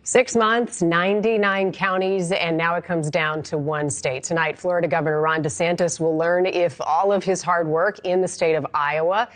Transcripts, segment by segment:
6 months, 99 counties, and now it comes down to one state. Tonight, Florida Governor Ron DeSantis will learn if all of his hard work in the state of Iowa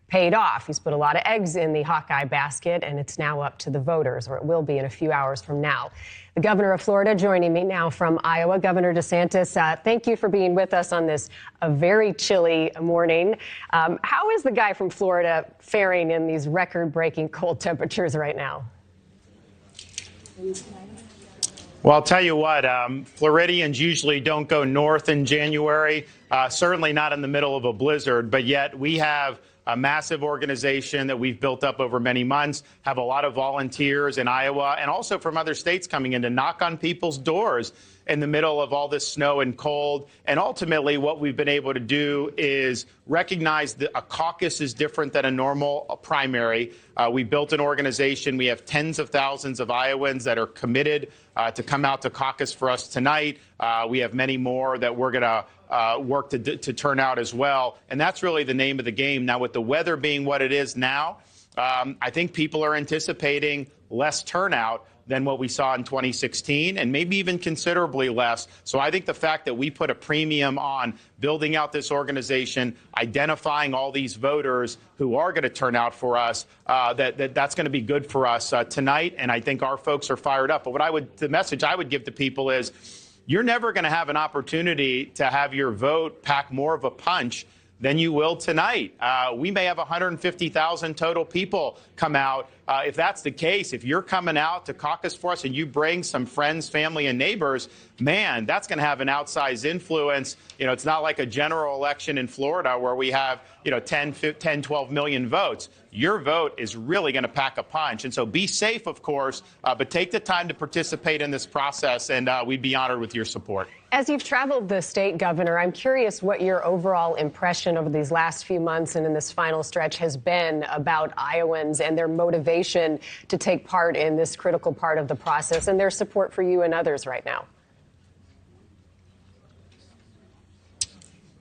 paid off. He's put a lot of eggs in the Hawkeye basket, and it's now up to the voters, or it will be in a few hours from now. The governor of Florida joining me now from Iowa. Governor DeSantis, thank you for being with us on this very chilly morning. How is the guy from Florida faring in these record-breaking cold temperatures right now? Well, I'll tell you what, Floridians usually don't go north in January, certainly not in the middle of a blizzard, but yet we have a massive organization that we've built up over many months, have a lot of volunteers in Iowa and also from other states coming in to knock on people's doors in the middle of all this snow and cold. And ultimately, what we've been able to do is recognize that a caucus is different than a normal primary. We built an organization. We have tens of thousands of Iowans that are committed to come out to caucus for us tonight. We have many more that we're going to work to turn out as well. And that's really the name of the game. Now, with the weather being what it is now, I think people are anticipating less turnout than what we saw in 2016, and maybe even considerably less. So I think the fact that we put a premium on building out this organization, identifying all these voters who are going to turn out for us, that's going to be good for us tonight. And I think our folks are fired up. But the message I would give to people is, you're never going to have an opportunity to have your vote pack more of a punch than you will tonight. We may have 150,000 total people come out. If that's the case, if you're coming out to caucus for us and you bring some friends, family, and neighbors, man, that's going to have an outsized influence. You know, it's not like a general election in Florida where we have, 10, 12 million votes. Your vote is really going to pack a punch. And so be safe, of course, but take the time to participate in this process, and we'd be honored with your support. As you've traveled the state, Governor, I'm curious what your overall impression over these last few months and in this final stretch has been about Iowans and their motivation to take part in this critical part of the process and their support for you and others right now.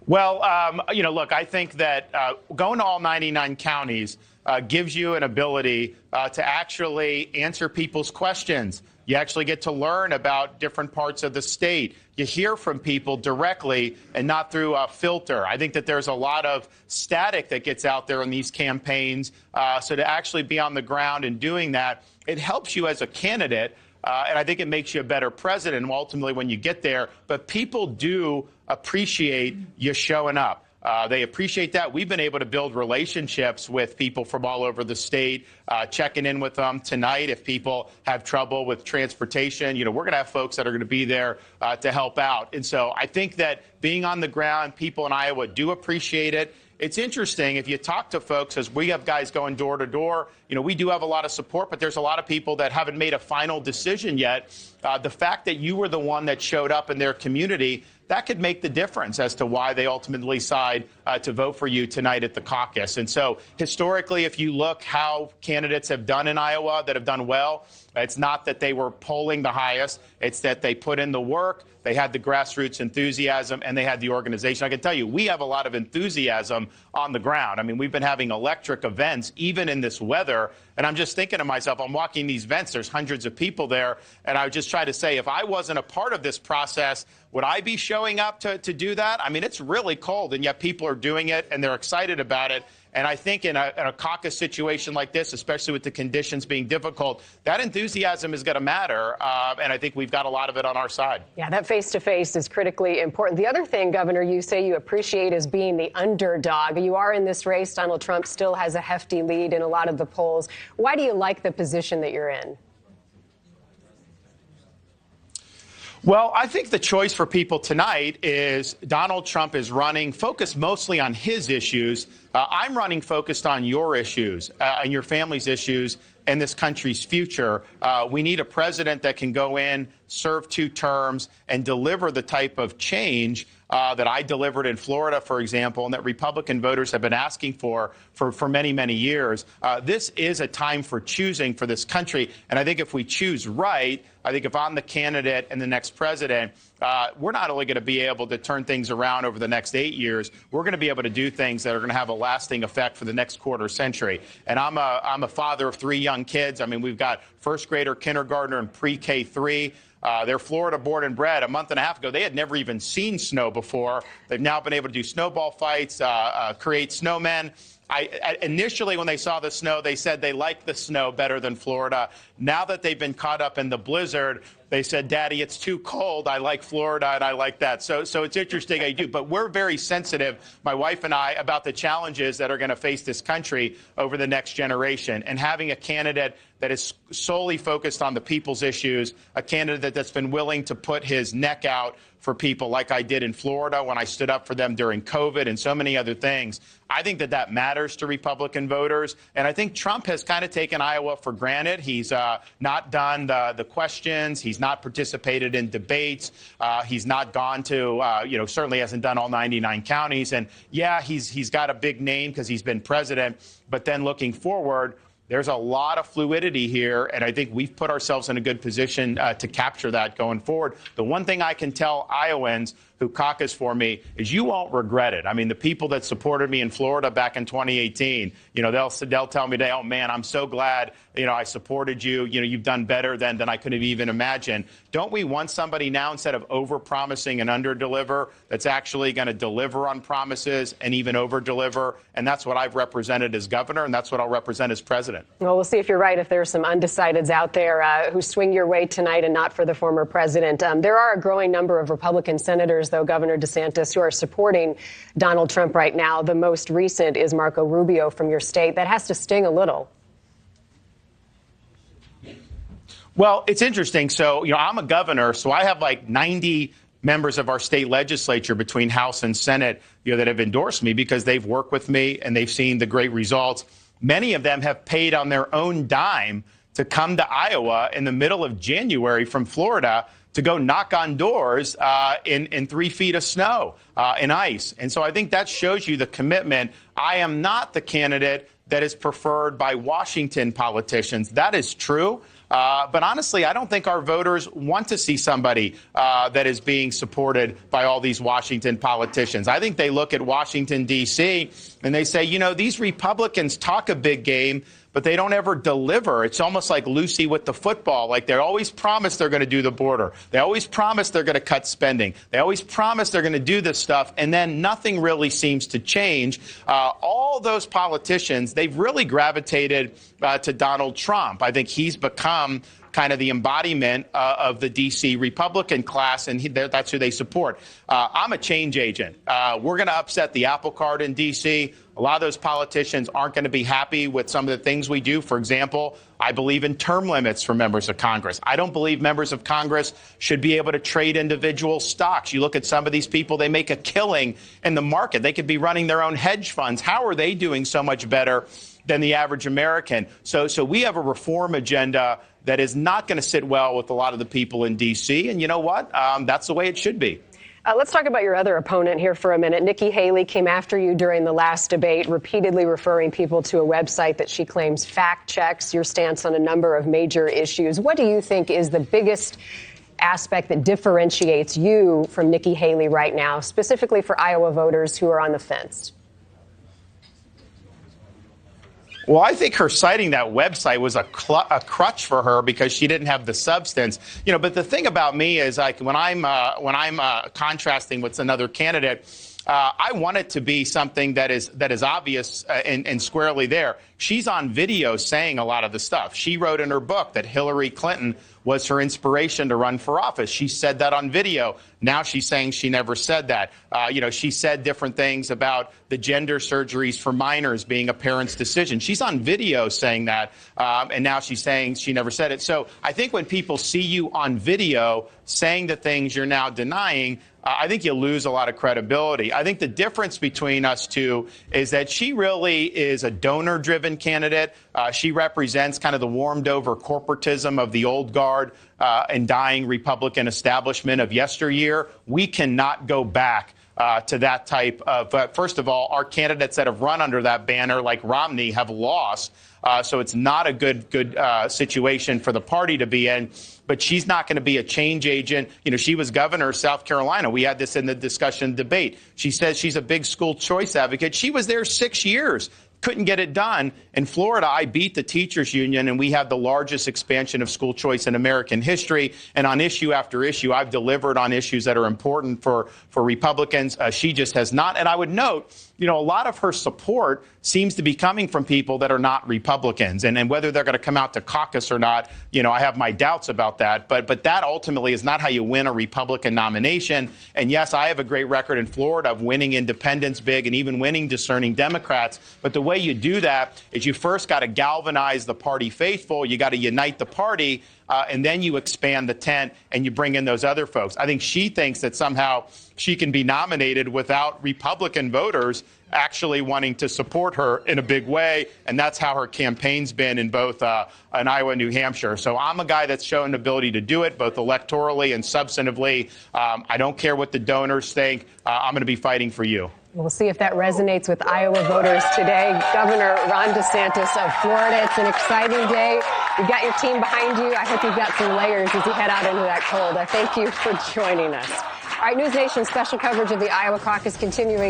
Well, look, I think that going to all 99 counties gives you an ability to actually answer people's questions. You actually get to learn about different parts of the state. You hear from people directly and not through a filter. I think that there's a lot of static that gets out there in these campaigns. So to actually be on the ground and doing that, it helps you as a candidate. And I think it makes you a better president ultimately when you get there. But people do appreciate you showing up. They appreciate that. We've been able to build relationships with people from all over the state, checking in with them tonight. If people have trouble with transportation, we're going to have folks that are going to be there to help out. And so I think that being on the ground, people in Iowa do appreciate it. It's interesting, if you talk to folks, as we have guys going door to door, we do have a lot of support, but there's a lot of people that haven't made a final decision yet. The fact that you were the one that showed up in their community, that could make the difference as to why they ultimately decide to vote for you tonight at the caucus. And so historically, if you look how candidates have done in Iowa that have done well, it's not that they were polling the highest. It's that they put in the work, they had the grassroots enthusiasm, and they had the organization. I can tell you, we have a lot of enthusiasm on the ground. I mean, we've been having electric events, even in this weather. And I'm just thinking to myself, I'm walking these events, there's hundreds of people there. And I would just try to say, if I wasn't a part of this process, would I be showing up to do that? I mean, it's really cold, and yet people are doing it, and they're excited about it. And I think in a caucus situation like this, especially with the conditions being difficult, that enthusiasm is going to matter. And I think we've got a lot of it on our side. Yeah, that face-to-face is critically important. The other thing, Governor, you say you appreciate is being the underdog. You are in this race. Donald Trump still has a hefty lead in a lot of the polls. Why do you like the position that you're in? Well, I think the choice for people tonight is Donald Trump is running focused mostly on his issues. I'm running focused on your issues and your family's issues and this country's future. We need a president that can go in, serve 2 terms, and deliver the type of change that I delivered in Florida, for example, and that Republican voters have been asking for many, many years. This is a time for choosing for this country. And I think if we choose right, I think if I'm the candidate and the next president, we're not only going to be able to turn things around over the next 8 years, we're going to be able to do things that are going to have a lasting effect for the next quarter century. And I'm a father of 3 young kids. I mean, we've got first grader, kindergartner, and pre-K 3. They're Florida born and bred. A month and a half ago, they had never even seen snow before. They've now been able to do snowball fights, create snowmen. Initially, when they saw the snow, they said they liked the snow better than Florida. Now that they've been caught up in the blizzard, they said, Daddy, it's too cold. I like Florida, and I like that. So it's interesting, I do. But we're very sensitive, my wife and I, about the challenges that are going to face this country over the next generation. And having a candidate that is solely focused on the people's issues, a candidate that's been willing to put his neck out for people like I did in Florida when I stood up for them during COVID and so many other things. I think that matters to Republican voters. And I think Trump has kind of taken Iowa for granted. He's not done the questions. He's not participated in debates. He's not gone to, certainly hasn't done all 99 counties. And yeah, he's got a big name because he's been president. But then looking forward, there's a lot of fluidity here, and I think we've put ourselves in a good position to capture that going forward. The one thing I can tell Iowans who caucus for me is you won't regret it. I mean, the people that supported me in Florida back in 2018, they'll tell me today, oh, man, I'm so glad, I supported you. You've done better than I could have even imagined. Don't we want somebody now, instead of over-promising and under-deliver, that's actually going to deliver on promises and even over-deliver? And that's what I've represented as governor, and that's what I'll represent as president. Well, we'll see if you're right, if there are some undecideds out there who swing your way tonight and not for the former president. There are a growing number of Republican senators, though, Governor DeSantis, who are supporting Donald Trump right now. The most recent is Marco Rubio from your state. That has to sting a little. Well, it's interesting. So, I'm a governor, so I have like 90 members of our state legislature between House and Senate, that have endorsed me because they've worked with me and they've seen the great results. Many of them have paid on their own dime to come to Iowa in the middle of January from Florida to go knock on doors in 3 feet of snow and ice. And so I think that shows you the commitment. I am not the candidate that is preferred by Washington politicians. That is true. But honestly, I don't think our voters want to see somebody that is being supported by all these Washington politicians. I think they look at Washington, D.C., and they say, these Republicans talk a big game, but they don't ever deliver. It's almost like Lucy with the football. Like they always promise they're going to do the border. They always promise they're going to cut spending. They always promise they're going to do this stuff, and then nothing really seems to change. All those politicians, they've really gravitated to Donald Trump. I think he's become kind of the embodiment of the D.C. Republican class, and that's who they support. I'm a change agent. We're going to upset the apple cart in D.C. A lot of those politicians aren't going to be happy with some of the things we do. For example, I believe in term limits for members of Congress. I don't believe members of Congress should be able to trade individual stocks. You look at some of these people, they make a killing in the market. They could be running their own hedge funds. How are they doing so much better than the average American? So we have a reform agenda that is not going to sit well with a lot of the people in D.C. And you know what? That's the way it should be. Let's talk about your other opponent here for a minute. Nikki Haley came after you during the last debate, repeatedly referring people to a website that she claims fact checks your stance on a number of major issues. What do you think is the biggest aspect that differentiates you from Nikki Haley right now, specifically for Iowa voters who are on the fence? Well, I think her citing that website was a crutch for her because she didn't have the substance. But the thing about me is, like, when I'm contrasting with another candidate, I want it to be something that is obvious and squarely there. She's on video saying a lot of the stuff. She wrote in her book that Hillary Clinton was her inspiration to run for office. She said that on video. Now she's saying she never said that. She said different things about the gender surgeries for minors being a parent's decision. She's on video saying that, and now she's saying she never said it. So I think when people see you on video saying the things you're now denying, I think you lose a lot of credibility. I think the difference between us two is that she really is a donor-driven candidate. She represents kind of the warmed-over corporatism of the old guard and dying Republican establishment of yesteryear. We cannot go back to that type of, first of all, our candidates that have run under that banner, like Romney, have lost. So it's not a good situation for the party to be in. But she's not going to be a change agent. You know, she was governor of South Carolina. We had this in the discussion debate. She says she's a big school choice advocate. She was there 6 years. Couldn't get it done. In Florida, I beat the teachers union, and we have the largest expansion of school choice in American history. And on issue after issue, I've delivered on issues that are important for Republicans. She just has not. And I would note, you know, a lot of her support seems to be coming from people that are not Republicans. And whether they're going to come out to caucus or not, you know, I have my doubts about that. But that ultimately is not how you win a Republican nomination. And yes, I have a great record in Florida of winning independents big and even winning discerning Democrats. But the way you do that is you first got to galvanize the party faithful. You got to unite the party. And then you expand the tent and you bring in those other folks. I think she thinks that somehow she can be nominated without Republican voters actually wanting to support her in a big way. And that's how her campaign's been in both in Iowa and New Hampshire. So I'm a guy that's shown an ability to do it, both electorally and substantively. I don't care what the donors think. I'm going to be fighting for you. We'll see if that resonates with Iowa voters today. Governor Ron DeSantis of Florida. It's an exciting day. You've got your team behind you. I hope you've got some layers as you head out into that cold. I thank you for joining us. All right, NewsNation special coverage of the Iowa caucus continuing.